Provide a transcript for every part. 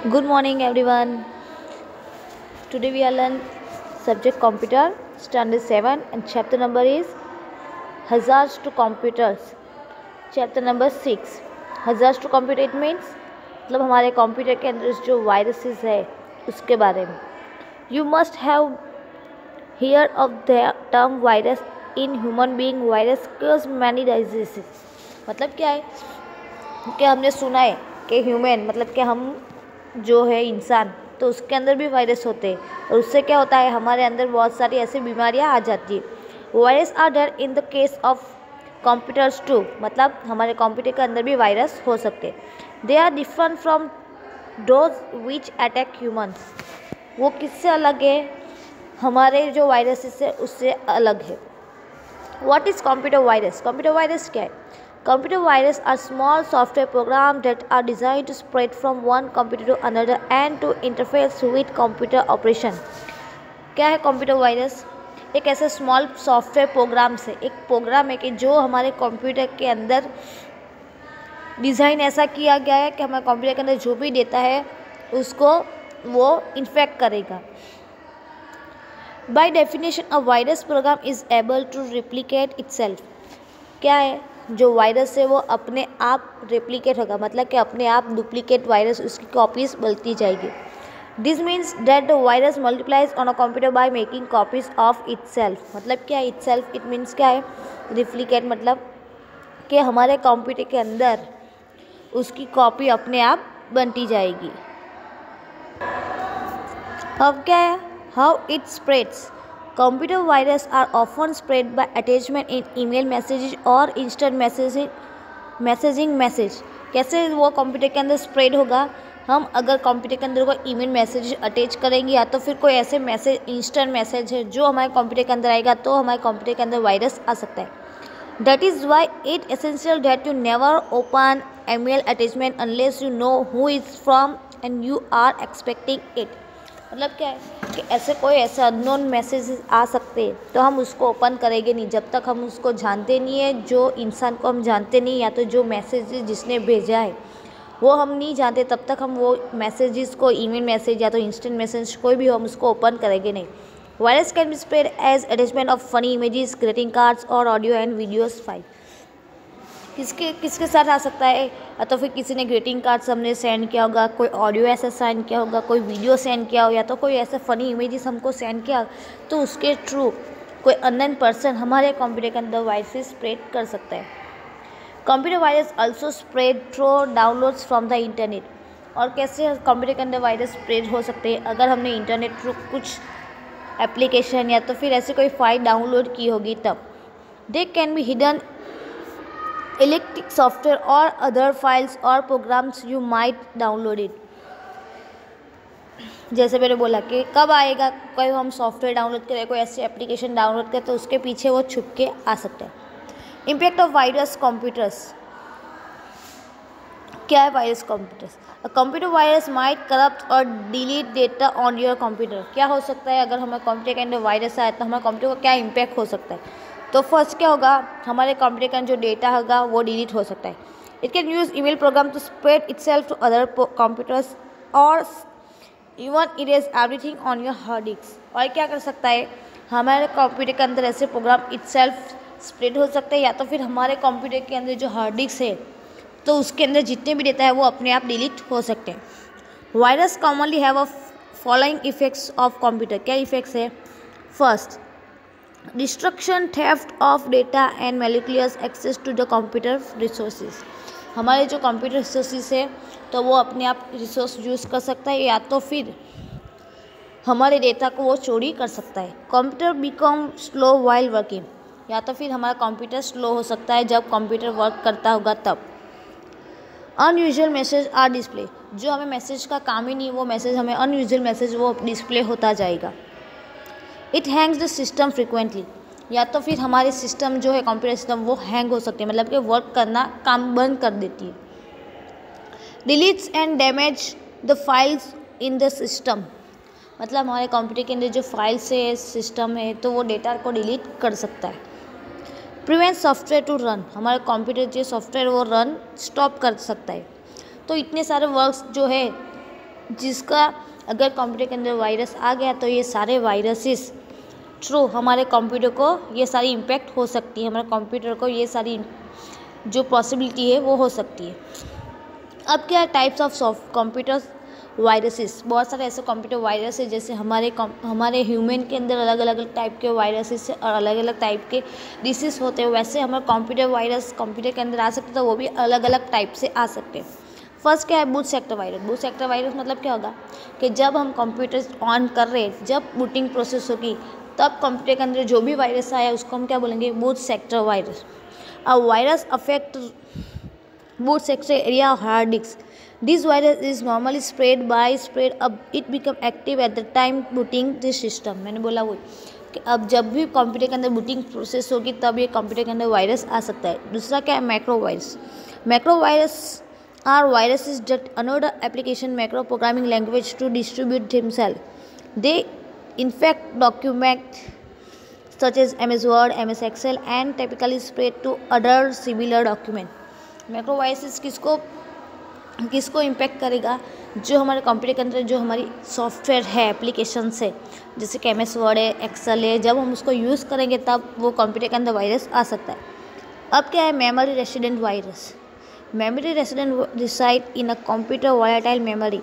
Good morning, everyone. Today we are learn subject computer standard 7 and chapter number is hazards to computers. Chapter number 6 hazards to computer it means मतलब हमारे computer के अंदर जो viruses है उसके बारे में. You must have heard of the term virus in human being. Virus cause many diseases. मतलब क्या है कि हमने सुना है कि ह्यूमन मतलब कि हम जो है इंसान तो उसके अंदर भी वायरस होते हैं और उससे क्या होता है हमारे अंदर बहुत सारी ऐसी बीमारियां आ जाती है. Virus are there in the case of computers too मतलब हमारे कंप्यूटर के अंदर भी वायरस हो सकते हैं. They are different from those which attack humans. वो किससे अलग है? हमारे जो वायरसेस है उससे अलग है. What is computer virus? Computer virus क्या है? Computer viruses are small software programs that are designed to spread from one computer to another and to interface with computer operation. क्या है कंप्यूटर वायरस? एक ऐसे स्मॉल सॉफ्टवेयर प्रोग्राम्स है, एक programme है कि जो हमारे कंप्यूटर के अंदर डिज़ाइन ऐसा किया गया है कि हमारे कंप्यूटर के अंदर जो भी डेटा है उसको वो इन्फेक्ट करेगा. By definition a virus program is able to replicate itself. क्या है? जो वायरस है वो अपने आप रेप्लिकेट होगा मतलब कि अपने आप डुप्लीकेट वायरस उसकी कॉपीज बनती जाएगी. This means that the virus multiplies on a computer by making copies of itself. मतलब क्या है इटसेल्फ? इट मीन्स क्या है? रिप्लिकेट मतलब कि हमारे कंप्यूटर के अंदर उसकी कॉपी अपने आप बनती जाएगी. अब क्या है? How it spreads. Computer viruses are often spread by attachment in email messages और instant messaging मैसेज. कैसे वो कंप्यूटर के अंदर स्प्रेड होगा? हम अगर कंप्यूटर के अंदर कोई ईमेल मैसेज अटैच करेंगे या तो फिर कोई ऐसे मैसेज इंस्टेंट मैसेज है जो हमारे कंप्यूटर के अंदर आएगा तो हमारे कंप्यूटर के अंदर वायरस आ सकता है. That is why it essential that you never open email attachment unless you know who is from and you are expecting it. मतलब क्या है कि ऐसे कोई ऐसे अननोन मैसेज आ सकते हैं तो हम उसको ओपन करेंगे नहीं जब तक हम उसको जानते नहीं है. जो इंसान को हम जानते नहीं या तो जो मैसेज जिसने भेजा है वो हम नहीं जानते तब तक हम वो मैसेजेस को ईमेल मैसेज या तो इंस्टेंट मैसेज कोई भी हो हम उसको ओपन करेंगे नहीं. Virus can be spread as attachment of funny images greeting cards और ऑडियो एंड वीडियोस फाइल. किसके साथ आ सकता है? या तो फिर किसी ने ग्रीटिंग कार्ड्स हमने सेंड किया होगा, कोई ऑडियो ऐसा सेंड किया होगा, कोई वीडियो सेंड किया हो या तो कोई ऐसा फ़नी इमेजेस हमको सेंड किया तो उसके थ्रू कोई अननोन पर्सन हमारे कंप्यूटर के अंदर वायरस स्प्रेड कर सकता है. Computer virus also spread through downloads from the internet. और कैसे कंप्यूटर के अंदर वायरस स्प्रेड हो सकते हैं? अगर हमने इंटरनेट थ्रू कुछ एप्लीकेशन या तो फिर ऐसे कोई फाइल डाउनलोड की होगी तब. They can be hidden electronic software or other files or programs you might download it. जैसे मैंने बोला कि कब आएगा कोई हम सॉफ्टवेयर डाउनलोड करें कोई ऐसी एप्लीकेशन डाउनलोड करें तो उसके पीछे वो छुप के आ सकता है. Impact of virus computers. क्या है virus computers? A computer virus might corrupt और delete data on your computer. क्या हो सकता है अगर हमारे कंप्यूटर के अंदर वायरस आए तो हमारे कंप्यूटर को क्या इम्पैक्ट हो सकता है? तो फर्स्ट क्या होगा? हमारे कंप्यूटर का जो डेटा होगा वो डिलीट हो सकता है. It can use email program to spread itself to other computers और even erase everything on your hard disk. और क्या कर सकता है? हमारे कंप्यूटर के अंदर ऐसे प्रोग्राम इटसेल्फ स्प्रेड हो सकते हैं या तो फिर हमारे कंप्यूटर के अंदर जो हार्ड डिस्क है तो उसके अंदर जितने भी डेटा है वो अपने आप डिलीट हो सकते हैं. Virus commonly have a following effects of computer. क्या इफेक्ट्स है? First, destruction, theft of data and malicious access to the computer resources. हमारे जो कंप्यूटर रिसोर्सेज है तो वो अपने आप रिसोर्स यूज़ कर सकता है या तो फिर हमारे डेटा को वो चोरी कर सकता है. Computer become slow while working. या तो फिर हमारा कंप्यूटर स्लो हो सकता है जब कंप्यूटर वर्क करता होगा तब. Unusual message are display. जो हमें मैसेज का काम ही नहीं वो मैसेज हमें अनयूजुअल मैसेज वो डिस्प्ले होता जाएगा. It Hanks the system frequently. या तो फिर हमारे सिस्टम जो है कंप्यूटर सिस्टम वो हैंग हो सकते हैं मतलब कि वर्क करना काम बंद कर देती है. Deletes and damage the files in the system. मतलब हमारे कंप्यूटर के अंदर जो फाइल्स है सिस्टम है तो वो डेटा को डिलीट कर सकता है. Prevent software to run. हमारे कंप्यूटर जो सॉफ्टवेयर वो रन स्टॉप कर सकता है. तो इतने सारे वर्क्स जो है जिसका अगर कंप्यूटर के अंदर वायरस आ गया तो ये सारे वायरसेस थ्रू हमारे कंप्यूटर को ये सारी इम्पैक्ट हो सकती है, हमारे कंप्यूटर को ये सारी जो पॉसिबिलिटी है वो हो सकती है। अब क्या है टाइप्स ऑफ कंप्यूटर वायरसेस। बहुत सारे ऐसे कंप्यूटर वायरस है जैसे हमारे ह्यूमन के अंदर अलग अलग टाइप के वायरसेस और अलग अलग टाइप के डिसीज होते हैं, वैसे हमारे कंप्यूटर वायरस कंप्यूटर के अंदर आ सकते तो वो भी अलग अलग टाइप से आ सकते हैं। फर्स्ट क्या है boot sector virus. Boot sector virus मतलब क्या होगा कि जब हम कंप्यूटर ऑन कर रहे हैं, जब बूटिंग प्रोसेस होगी तब कंप्यूटर के अंदर जो भी वायरस आया उसको हम क्या बोलेंगे, boot sector virus. A virus affect boot sector area of hard disk. This virus is normally spread up it become active at the time booting the system। मैंने बोला वो कि अब जब भी कंप्यूटर के अंदर बूटिंग प्रोसेस होगी तब ये कंप्यूटर के अंदर वायरस आ सकता है। दूसरा क्या है macro virus. Macro virus are viruses that another application macro programming language to distribute themselves. They infect document such as MS Word, MS Excel and typically spread to other similar document। मैक्रोवायरस किसको impact करेगा, जो हमारे computer के अंदर जो हमारी software है, application है, जैसे कि MS वर्ड है, एक्सेल है, जब हम उसको यूज़ करेंगे तब वो कंप्यूटर के अंदर वायरस आ सकता है। अब क्या है memory resident virus. Memory resident reside in a computer volatile memory.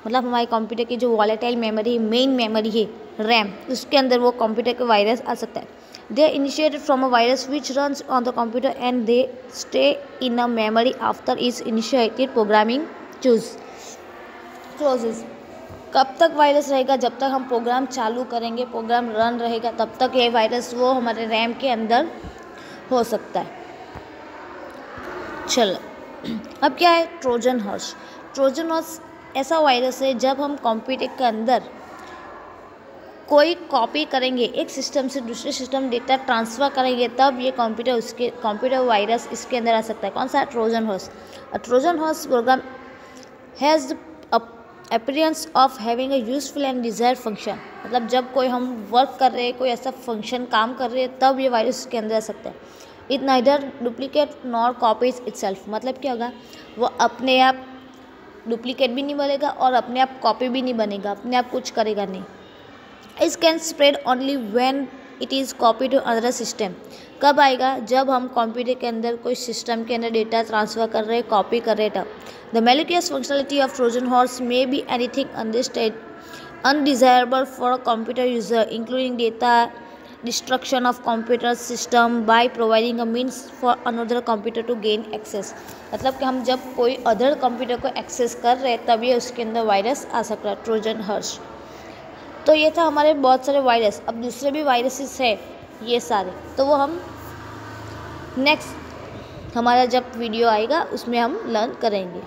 मतलब हमारे कंप्यूटर की जो वॉलेटाइल मेमोरी मेन मेमोरी है रैम, उसके अंदर वो कंप्यूटर के वायरस आ सकता है। They are initiated from a virus which runs on the computer and they stay in a memory after its initiated programming closes। कब तक वायरस रहेगा, जब तक हम प्रोग्राम चालू करेंगे, प्रोग्राम रन रहेगा तब तक ये वायरस वो हमारे रैम के अंदर हो सकता है। चलो अब क्या है ट्रोजन हॉर्स। ट्रोजन हॉर्स ऐसा वायरस है जब हम कंप्यूटर के अंदर कोई कॉपी करेंगे, एक सिस्टम से दूसरे सिस्टम डेटा ट्रांसफ़र करेंगे तब ये कंप्यूटर वायरस इसके अंदर आ सकता है। कौन सा? Trojan horse. Trojan horse program has appearance of having a useful and desired function. मतलब जब कोई हम वर्क कर रहे हैं, कोई ऐसा फंक्शन काम कर रहे हैं तब ये वायरस इसके अंदर आ सकता है। It neither duplicate nor copies itself. मतलब क्या होगा, वो अपने आप डुप्लीकेट भी नहीं बनेगा और अपने आप कॉपी भी नहीं बनेगा, अपने आप कुछ करेगा नहीं। It can spread only when it is copy to other system. कब आएगा? जब हम कंप्यूटर के अंदर कोई सिस्टम के अंदर डेटा ट्रांसफ़र कर रहे हैं, कॉपी कर रहे हैं तब। The malicious functionality of Trojan horse may be anything undesirable for a computer user, including data destruction of computer system by providing a means for another computer to gain access। मतलब कि हम जब कोई other computer को access कर रहे हैं तब ये उसके अंदर वायरस आ सकता है, ट्रोजन हॉर्स। तो ये था हमारे बहुत सारे वायरस। अब दूसरे भी वायरसेस है ये सारे, तो वो हम नेक्स्ट हमारा जब वीडियो आएगा उसमें हम लर्न करेंगे।